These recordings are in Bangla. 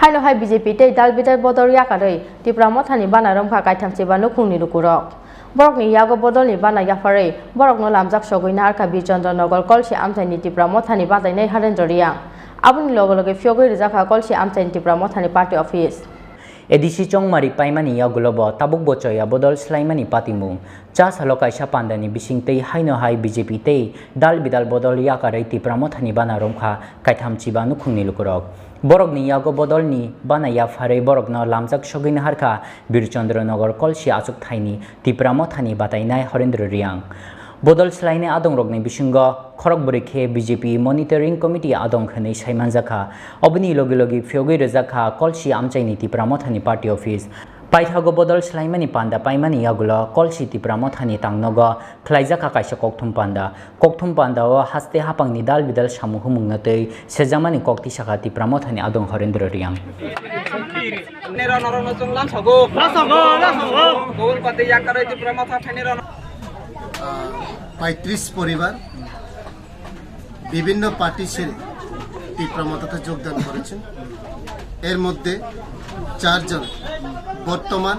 Haino hai BJP tei Dalbidal Bodol Yakarwi Tipra Mothani Bana Romkha kaitamche banu khungni rukurok Borokni yago Bodolni Bana Yakarwi Borokno lamjak sogoi narka Birchandranogor kolsi amtaini Tipra Mothani badainai harendroriang Abuni logo fiogoi rijaka kolsi amtaini Tipra Mothani party office Edisi chongmari paimani yagulobo tabuk bochoya Bodol slaimani patimung chas halokai sapandani bisingtei haino hai BJP tei Dalbidal Bodol Yakarwi Tipra Mothani Bana Romkha kaitamchi banu khungni lukurok Borokni yago Bodolni Bana Yafarei Borokno lamjak sogin harka Birchandranogor kolsi achuk thaini Tipra Mothani batainai harendroriang Bodol slaine adong rokni bisingo Khorang borikhe BJP monitoring committee adong khane saimanjaka obni logi fiogoi rejaka kolsi amchaini Tipra Mothani party office paithago Bodol slaimani panda paimani yagulo kolsi Tipra Mothani tangnogo khlaijaka kaisa kokthum panda o haste hapangni Dalbidal samuhumungnatei sejamani kokti saka Tipra Mothani adong harendroriang पैंतीस परिवार विभिन्न पार्टी से टिप्रा मथाते योगदान करेছেন এর মধ্যে চারজন বর্তমান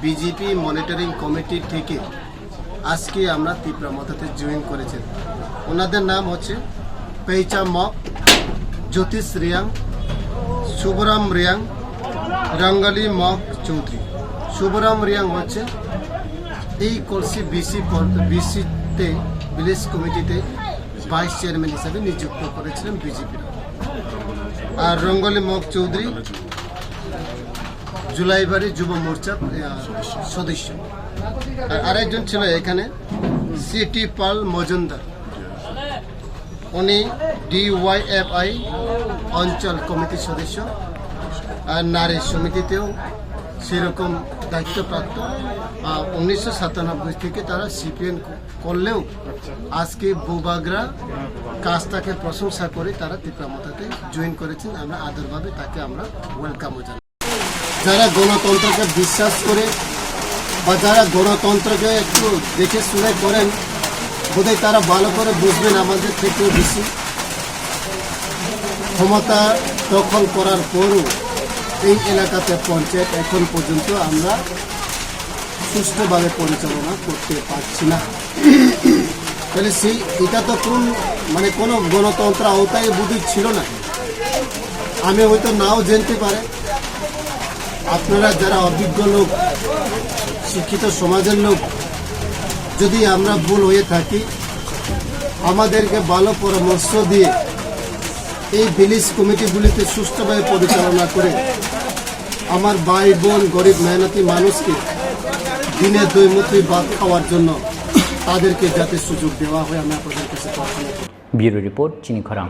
বিজেপি মনিটরিং কমিটি থেকে আজকে আমরা টিপ্রা মথাতে জয়েন করেছেন ওনাদের নাম হচ্ছে পেইচা মক জ্যোতিষ রিয়াং শুভরাম রিয়াং রঙ্গলি মক চৌধুরী শুভরাম রিয়াং হচ্ছে এই কলসি বিসিতে ভিলেজ কমিটিতে ভাইস চেয়ারম্যান হিসেবে নিযুক্ত করেছিলেন বিজেপি আর রঙ্গলি মক চৌধুরী জুলাইবাড়ি যুব মোর্চার সদস্য আর আরেকজন ছিল এখানে সিটি পাল মজুমদার উনি ডিওয়াইএফআই অঞ্চল কমিটির সদস্য আর নারী সমিতিতেও সেরকম দায়িত্বপ্রাপ্ত 1997 থেকে তারা সিপিএন করলেও আজকে বুবাগরা কাজটাকে প্রশংসা করে তারা টিপ্রা মথাতে জয়েন করেছেন আমরা আদরভাবে তাকে আমরা ওয়েলকামও জানাই যারা গণতন্ত্রকে বিশ্বাস করে বা যারা গণতন্ত্রকে একটু দেখে শুনে করেন বোধহয় তারা ভালো করে বুঝবেন আমাদের থেকেও বেশি ক্ষমতা দখল করার পরও এই এলাকাতে পঞ্চায়েত এখন পর্যন্ত আমরা সুষ্ঠুভাবে পরিচালনা করতে পারছি না তাহলে এটা তো কোনো গণতন্ত্র আওতায় বুদ্ধি ছিল না আমি হয়তো নাও জানতে পারে আপনারা যারা অভিজ্ঞ লোক শিক্ষিত সমাজের লোক যদি আমরা ভুল হয়ে থাকি আমাদেরকে ভালো পরামর্শ দিয়ে এই ভিলেজ কমিটিগুলিতে সুষ্ঠুভাবে পরিচালনা করে আমার ভাই বোন গরিব মেহনতি মানুষকে দিনে 2 মুঠি ভাত খাওয়ার জন্য তাদেরকে যাতে সুযোগ দেওয়া হয় আমি আপনাদের কাছে প্রার্থনা করি ব্যুরো রিপোর্ট চিনি খরাং